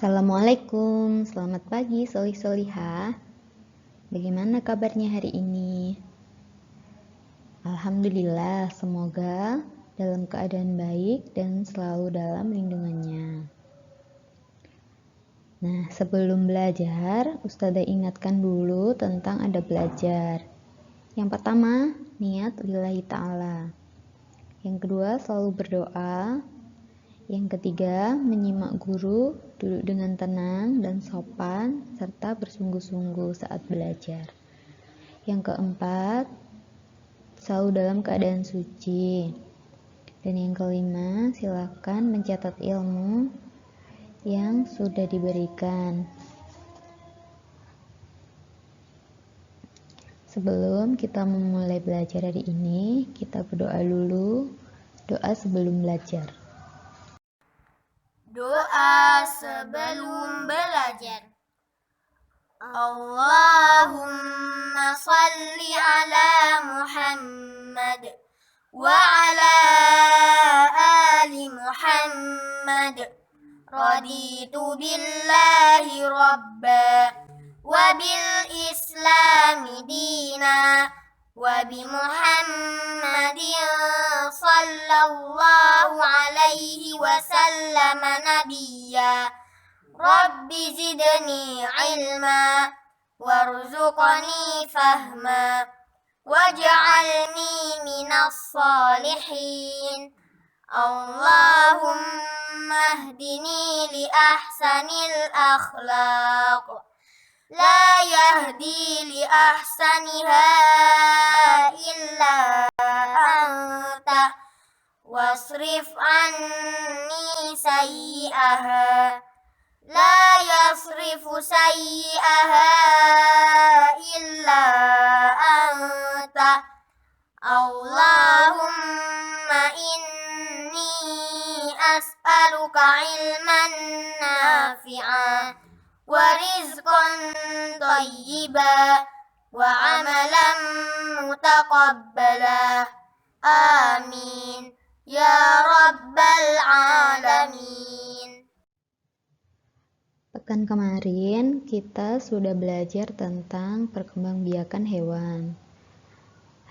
Assalamualaikum, selamat pagi solih-solihah. Bagaimana kabarnya hari ini? Alhamdulillah, semoga dalam keadaan baik dan selalu dalam lindungannya. Nah, sebelum belajar, Ustazah ingatkan dulu tentang adab belajar. Yang pertama, niat lillahi ta'ala. Yang kedua, selalu berdoa. Yang ketiga, menyimak guru, duduk dengan tenang dan sopan, serta bersungguh-sungguh saat belajar. Yang keempat, selalu dalam keadaan suci. Dan yang kelima, silakan mencatat ilmu yang sudah diberikan. Sebelum kita memulai belajar hari ini, kita berdoa dulu, doa sebelum belajar. Doa sebelum belajar. Allahumma salli ala Muhammad wa ala ali Muhammad. Raditu billahi rabba wa bil islami dina wa bi Muhammadin sallallahu alaihi wasallam nabiyya. Rabbi zidni ilma warzuqni fahma waj'alni minas salihin. Allahumma hdini li ahsanil akhlaq la yahdi li ahsaniha illa anta wasrif anni sayyi'aha la yasrifu sayyi'aha illa anta. Allahumma inni as'aluka ilman nafi'a wa rizqan thayyiba wa amalan mutaqabbala. Amin ya rabbal alamin. Pekan kemarin kita sudah belajar tentang perkembangbiakan hewan.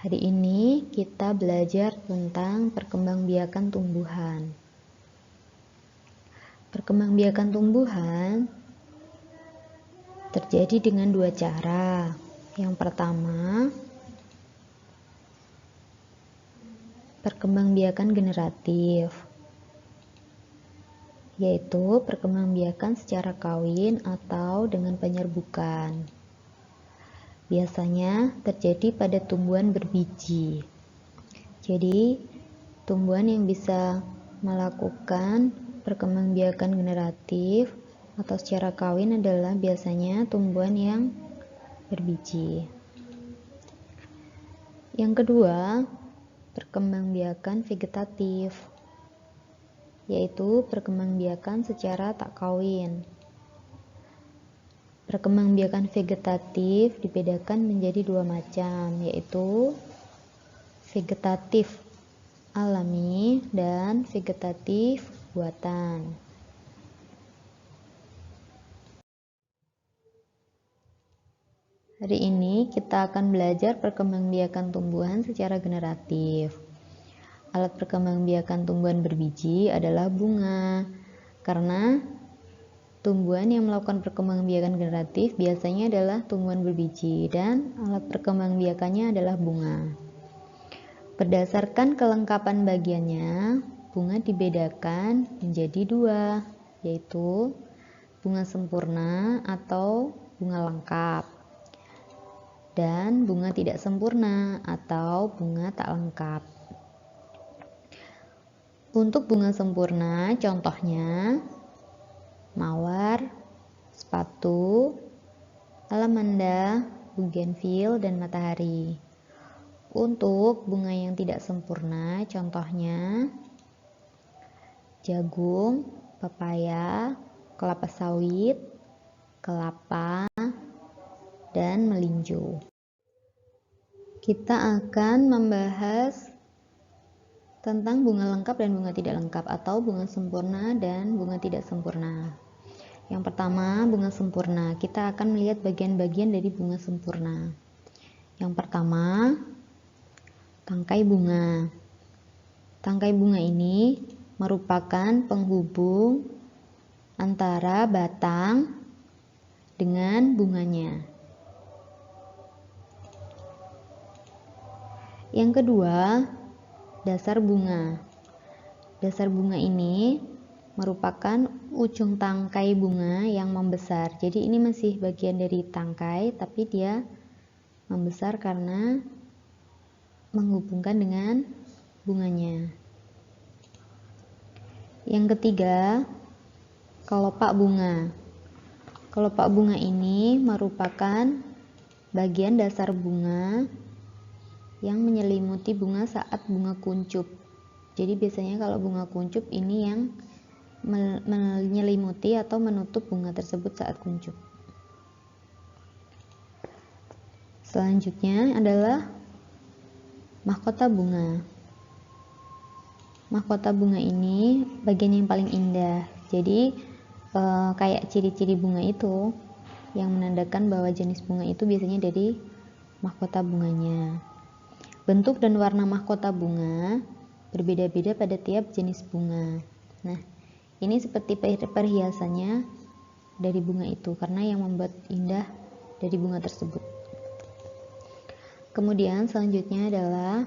Hari ini kita belajar tentang perkembangbiakan tumbuhan. Perkembangbiakan tumbuhan terjadi dengan dua cara. Yang pertama, perkembangbiakan generatif, yaitu perkembangbiakan secara kawin atau dengan penyerbukan. Biasanya terjadi pada tumbuhan berbiji. Jadi, tumbuhan yang bisa melakukan perkembangbiakan generatif atau secara kawin adalah biasanya tumbuhan yang berbiji. Yang kedua, perkembangbiakan vegetatif, yaitu perkembangbiakan secara tak kawin. Perkembangbiakan vegetatif dibedakan menjadi dua macam, yaitu vegetatif alami dan vegetatif buatan. Hari ini kita akan belajar perkembangbiakan tumbuhan secara generatif. Alat perkembangbiakan tumbuhan berbiji adalah bunga, karena tumbuhan yang melakukan perkembangbiakan generatif biasanya adalah tumbuhan berbiji dan alat perkembangbiakannya adalah bunga. Berdasarkan kelengkapan bagiannya, bunga dibedakan menjadi dua, yaitu bunga sempurna atau bunga lengkap dan bunga tidak sempurna atau bunga tak lengkap. Untuk bunga sempurna, contohnya mawar, sepatu, alamanda, bougainville, dan matahari. Untuk bunga yang tidak sempurna, contohnya jagung, pepaya, kelapa sawit, kelapa, dan melinjo. Kita akan membahas tentang bunga lengkap dan bunga tidak lengkap, atau bunga sempurna dan bunga tidak sempurna. Yang pertama, bunga sempurna. Kita akan melihat bagian-bagian dari bunga sempurna. Yang pertama, tangkai bunga. Tangkai bunga ini merupakan penghubung antara batang dengan bunganya. Yang kedua, dasar bunga. Dasar bunga ini merupakan ujung tangkai bunga yang membesar. Jadi ini masih bagian dari tangkai, tapi dia membesar karena menghubungkan dengan bunganya. Yang ketiga, kelopak bunga. Kelopak bunga ini merupakan bagian dasar bunga yang menyelimuti bunga saat bunga kuncup. Jadi biasanya kalau bunga kuncup ini yang menyelimuti atau menutup bunga tersebut saat kuncup. Selanjutnya adalah mahkota bunga. Mahkota bunga ini bagian yang paling indah. Jadi kayak ciri-ciri bunga itu yang menandakan bahwa jenis bunga itu biasanya dari mahkota bunganya. Bentuk dan warna mahkota bunga berbeda-beda pada tiap jenis bunga. Nah, ini seperti perhiasannya dari bunga itu, karena yang membuat indah dari bunga tersebut. Kemudian selanjutnya adalah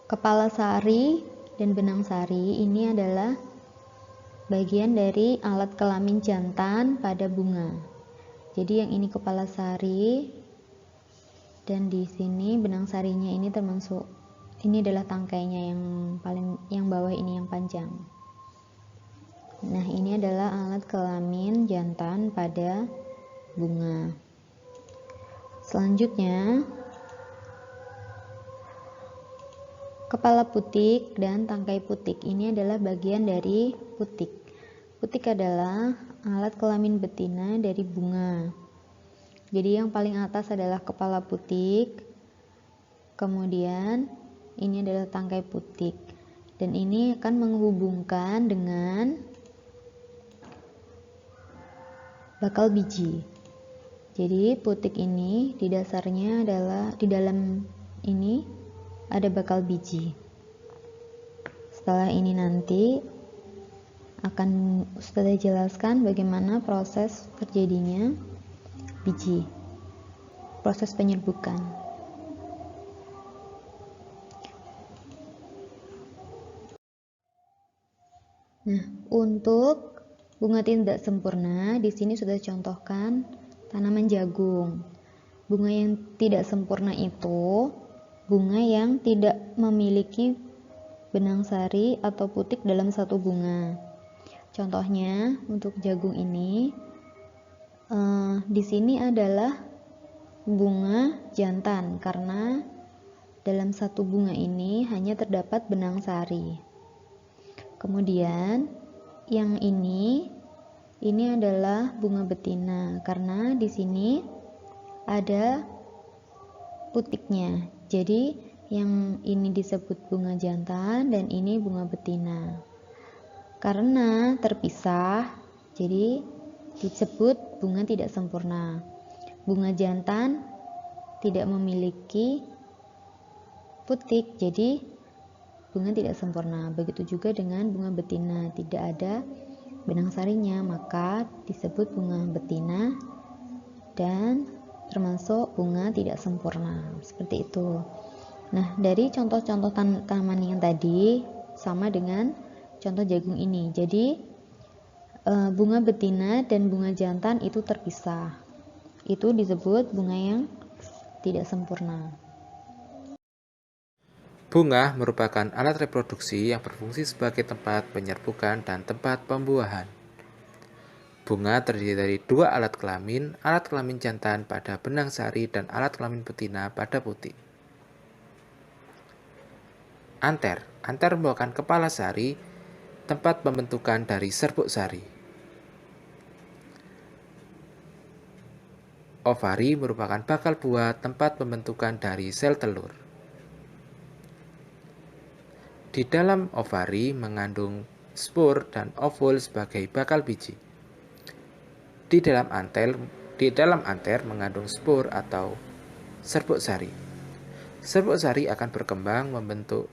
kepala sari dan benang sari. Ini adalah bagian dari alat kelamin jantan pada bunga. Jadi yang ini kepala sari dan di sini benang sarinya ini termasuk, ini adalah tangkainya yang bawah ini yang panjang. Nah, ini adalah alat kelamin jantan pada bunga. Selanjutnya, kepala putik dan tangkai putik. Ini adalah bagian dari putik. Putik adalah alat kelamin betina dari bunga. Jadi yang paling atas adalah kepala putik, kemudian ini adalah tangkai putik, dan ini akan menghubungkan dengan bakal biji. Jadi putik ini di dasarnya adalah, di dalam ini ada bakal biji. Setelah ini nanti akan Ustazah jelaskan bagaimana proses terjadinya biji, proses penyerbukan. Nah, untuk bunga tidak sempurna, di sini sudah contohkan tanaman jagung. Bunga yang tidak sempurna itu bunga yang tidak memiliki benang sari atau putik dalam satu bunga. Contohnya untuk jagung ini, di sini adalah bunga jantan karena dalam satu bunga ini hanya terdapat benang sari. Kemudian yang ini adalah bunga betina karena di sini ada putiknya. Jadi yang ini disebut bunga jantan dan ini bunga betina. Karena terpisah, jadi disebut bunga tidak sempurna. Bunga jantan tidak memiliki putik, jadi bunga tidak sempurna. Begitu juga dengan bunga betina, tidak ada benang sarinya, maka disebut bunga betina dan termasuk bunga tidak sempurna. Seperti itu. Nah, dari contoh-contoh tanaman yang tadi sama dengan contoh jagung ini. Jadi bunga betina dan bunga jantan itu terpisah. Itu disebut bunga yang tidak sempurna. Bunga merupakan alat reproduksi yang berfungsi sebagai tempat penyerbukan dan tempat pembuahan. Bunga terdiri dari dua alat kelamin jantan pada benang sari dan alat kelamin betina pada putik. Anter merupakan kepala sari, tempat pembentukan dari serbuk sari. Ovari merupakan bakal buah, tempat pembentukan dari sel telur. Di dalam ovari mengandung spor, dan ovul sebagai bakal biji. Di dalam anter mengandung spor atau serbuk sari. Serbuk sari akan berkembang membentuk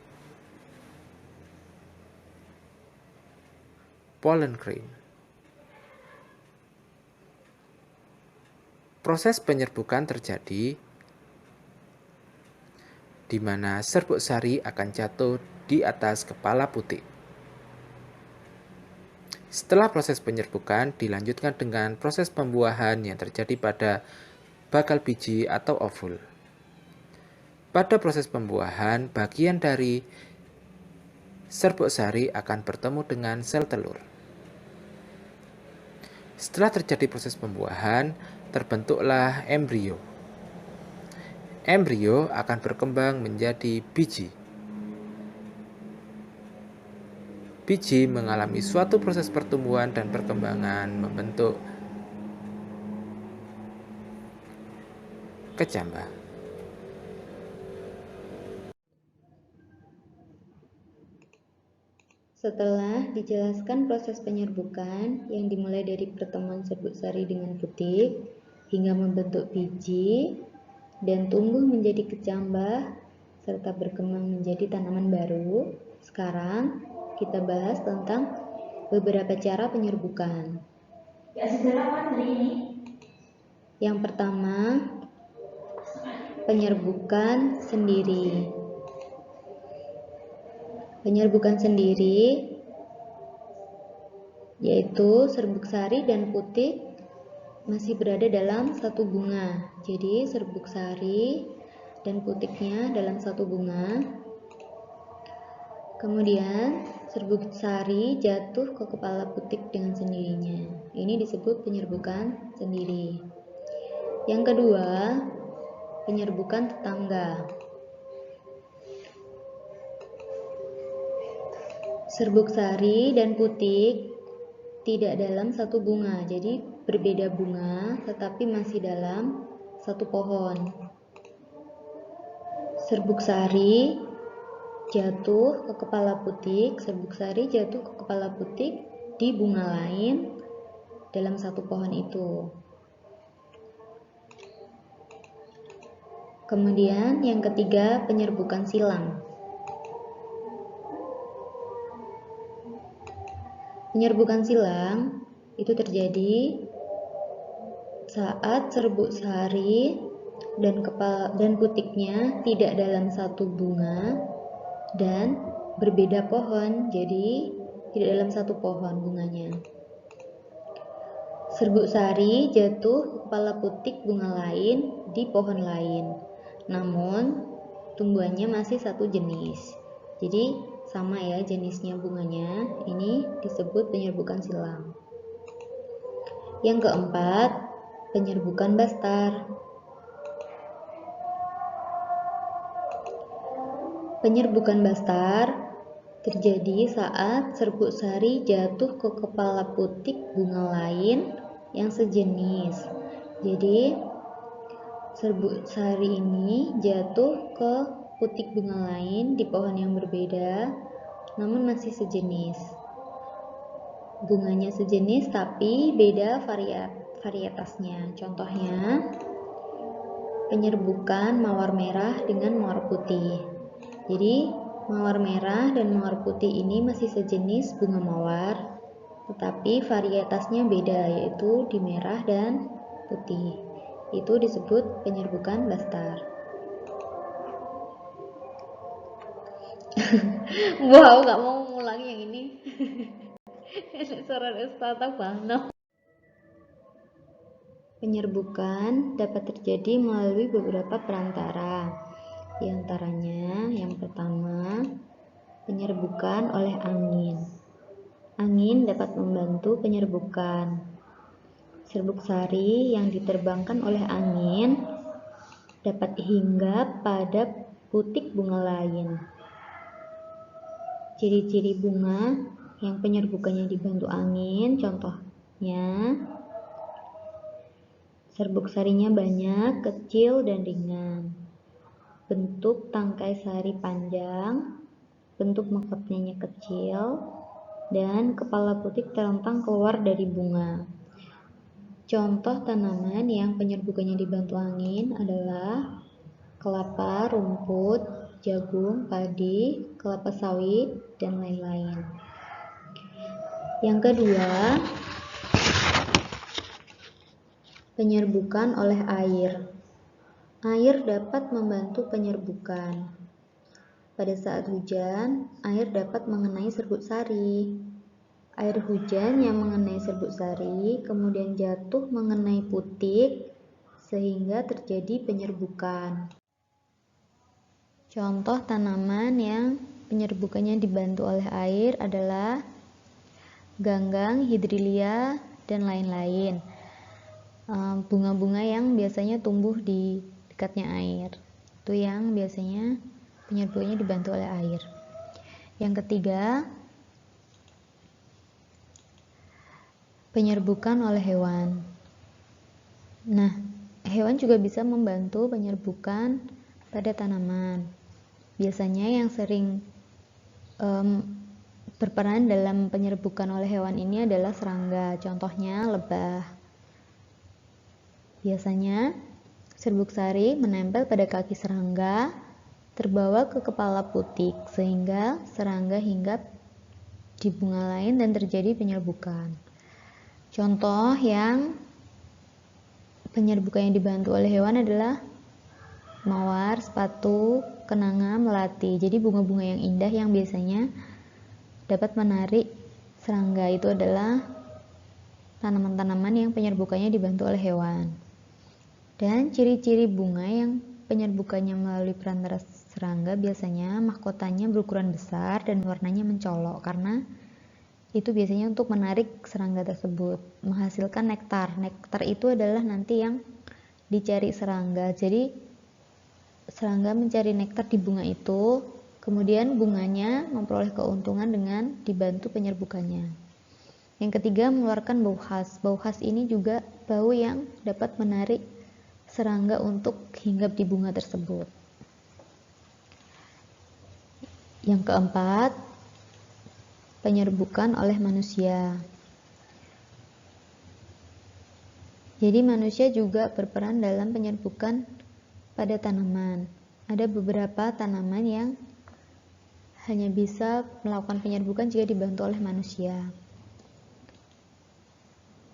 pollen grain. Proses penyerbukan terjadi di mana serbuk sari akan jatuh di atas kepala putik. Setelah proses penyerbukan dilanjutkan dengan proses pembuahan yang terjadi pada bakal biji atau ovul. Pada proses pembuahan, bagian dari serbuk sari akan bertemu dengan sel telur. Setelah terjadi proses pembuahan, terbentuklah embrio. Embrio akan berkembang menjadi biji. Biji mengalami suatu proses pertumbuhan dan perkembangan membentuk kecambah. Setelah dijelaskan proses penyerbukan yang dimulai dari pertemuan serbuk sari dengan putik hingga membentuk biji dan tumbuh menjadi kecambah serta berkembang menjadi tanaman baru, sekarang kita bahas tentang beberapa cara penyerbukan. Yang pertama, penyerbukan sendiri. Penyerbukan sendiri yaitu serbuk sari dan putik masih berada dalam satu bunga. Jadi serbuk sari dan putiknya dalam satu bunga. Kemudian serbuk sari jatuh ke kepala putik dengan sendirinya. Ini disebut penyerbukan sendiri. Yang kedua, penyerbukan tetangga. Serbuk sari dan putik tidak dalam satu bunga, jadi berbeda bunga tetapi masih dalam satu pohon. Serbuk sari jatuh ke kepala putik, serbuk sari jatuh ke kepala putik di bunga lain dalam satu pohon itu. Kemudian yang ketiga, penyerbukan silang. Penyerbukan silang itu terjadi saat serbuk sari dan putiknya tidak dalam satu bunga dan berbeda pohon, jadi tidak dalam satu pohon bunganya. Serbuk sari jatuh ke kepala putik bunga lain di pohon lain, namun tumbuhannya masih satu jenis. Jadi sama ya jenisnya bunganya, ini disebut penyerbukan silang. Yang keempat, penyerbukan bastar. Penyerbukan bastar terjadi saat serbuk sari jatuh ke kepala putik bunga lain yang sejenis. Jadi serbuk sari ini jatuh ke putik bunga lain di pohon yang berbeda, namun masih sejenis. Bunganya sejenis tapi beda varietasnya. Contohnya, penyerbukan mawar merah dengan mawar putih. Jadi, mawar merah dan mawar putih ini masih sejenis bunga mawar, tetapi varietasnya beda, yaitu di merah dan putih. Itu disebut penyerbukan bastar. Wow, gak mau mengulangi yang ini. Suara Ustazah Bano. Penyerbukan dapat terjadi melalui beberapa perantara. Di antaranya, yang pertama, penyerbukan oleh angin. Angin dapat membantu penyerbukan. Serbuk sari yang diterbangkan oleh angin dapat hinggap pada putik bunga lain. Ciri-ciri bunga yang penyerbukannya dibantu angin, contohnya serbuk sarinya banyak, kecil, dan ringan. Bentuk tangkai sari panjang, bentuk mekatnya kecil, dan kepala putik terentang keluar dari bunga. Contoh tanaman yang penyerbukannya dibantu angin adalah kelapa, rumput, jagung, padi, kelapa sawit, dan lain-lain. Yang kedua, penyerbukan oleh air. Air dapat membantu penyerbukan. Pada saat hujan, air dapat mengenai serbuk sari. Air hujan yang mengenai serbuk sari kemudian jatuh mengenai putik sehingga terjadi penyerbukan. Contoh tanaman yang penyerbukannya dibantu oleh air adalah ganggang, hidrilia, dan lain-lain. Bunga-bunga yang biasanya tumbuh di dekatnya air. Itu yang biasanya penyerbukannya dibantu oleh air. Yang ketiga, penyerbukan oleh hewan. Nah, hewan juga bisa membantu penyerbukan pada tanaman. Biasanya yang sering berperan dalam penyerbukan oleh hewan ini adalah serangga, contohnya lebah. Biasanya serbuk sari menempel pada kaki serangga, terbawa ke kepala putik, sehingga serangga hinggap di bunga lain dan terjadi penyerbukan. Contoh yang penyerbukan yang dibantu oleh hewan adalah mawar, sepatu, kenanga, melati. Jadi bunga-bunga yang indah yang biasanya dapat menarik serangga itu adalah tanaman-tanaman yang penyerbukannya dibantu oleh hewan. Dan ciri-ciri bunga yang penyerbukannya melalui perantara serangga biasanya mahkotanya berukuran besar dan warnanya mencolok karena itu biasanya untuk menarik serangga tersebut, menghasilkan nektar. Nektar itu adalah nanti yang dicari serangga. Jadi serangga mencari nektar di bunga itu, kemudian bunganya memperoleh keuntungan dengan dibantu penyerbukannya. Yang ketiga, mengeluarkan bau khas. Bau khas ini juga bau yang dapat menarik serangga untuk hinggap di bunga tersebut. Yang keempat, penyerbukan oleh manusia. Jadi manusia juga berperan dalam penyerbukan pada tanaman. Ada beberapa tanaman yang hanya bisa melakukan penyerbukan jika dibantu oleh manusia.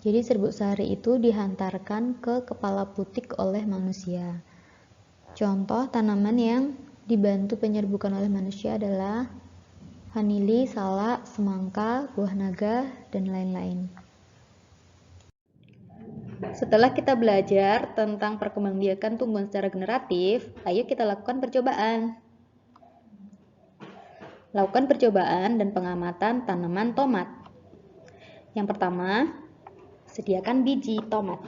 Jadi serbuk sari itu dihantarkan ke kepala putik oleh manusia. Contoh tanaman yang dibantu penyerbukan oleh manusia adalah vanili, salak, semangka, buah naga, dan lain-lain. Setelah kita belajar tentang perkembangbiakan tumbuhan secara generatif, ayo kita lakukan percobaan. Lakukan percobaan dan pengamatan tanaman tomat. Yang pertama, sediakan biji tomat.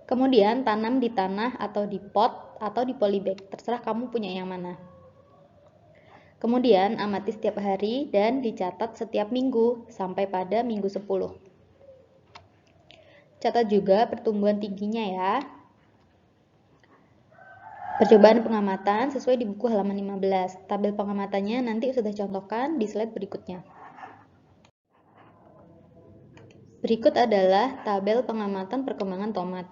Kemudian tanam di tanah atau di pot atau di polybag, terserah kamu punya yang mana. Kemudian amati setiap hari dan dicatat setiap minggu sampai pada minggu 10. Catat juga pertumbuhan tingginya ya. Percobaan pengamatan sesuai di buku halaman 15. Tabel pengamatannya nanti sudah contohkan di slide berikutnya. Berikut adalah tabel pengamatan perkembangan tomat.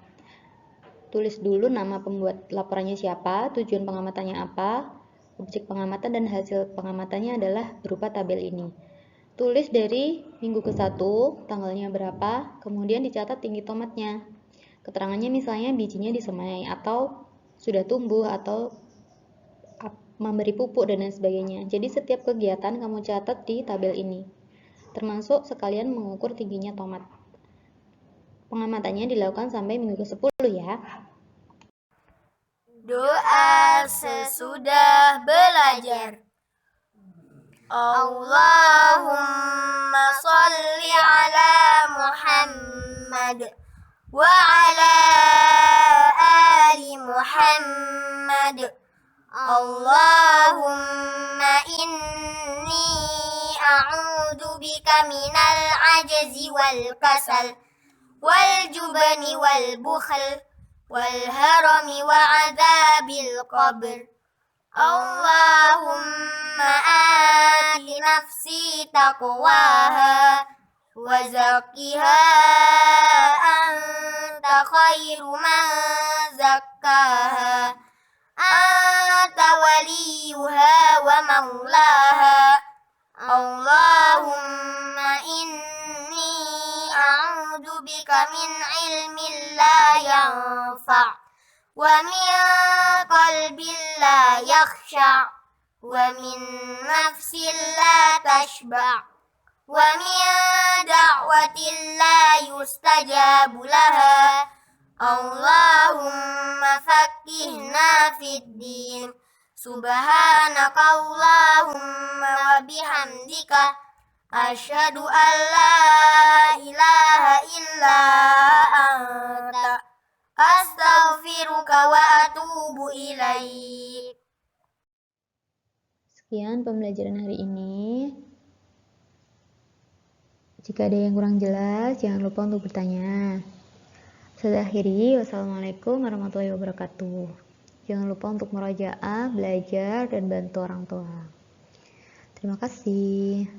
Tulis dulu nama pembuat laporannya siapa, tujuan pengamatannya apa, objek pengamatan dan hasil pengamatannya adalah berupa tabel ini. Tulis dari minggu ke-1, tanggalnya berapa, kemudian dicatat tinggi tomatnya. Keterangannya misalnya bijinya disemai atau sudah tumbuh atau memberi pupuk dan lain sebagainya. Jadi setiap kegiatan kamu catat di tabel ini. Termasuk sekalian mengukur tingginya tomat. Pengamatannya dilakukan sampai minggu ke-10 ya. Doa sesudah belajar. Allahumma salli ala Muhammad wa ala ali Muhammad. Allahumma inni a'udzu bika minal ajzi wal kasal wal jubni wal bukhl wal harami wa adzabil qabr. Allahumma ati nafsi taqwaha wa zakkiha anta khairu man zakkaha anta waliyuha wa maulaha Allahumma inni a'udzu bika min ilmin la yanfa' wa min qalbin la yakhsha' wa min nafsin la tashba' wa min da'watin la yustajabu laha Allahumma faqqihna fid din Subhanaka Allahumma wa bihamdika asyhadu an la ilaha illa anta astaghfiruka wa atubu ilaik. Sekian pembelajaran hari ini. Jika ada yang kurang jelas, jangan lupa untuk bertanya. Saya akhiri, wassalamualaikum warahmatullahi wabarakatuh. Jangan lupa untuk merajaah, belajar, dan bantu orang tua. Terima kasih.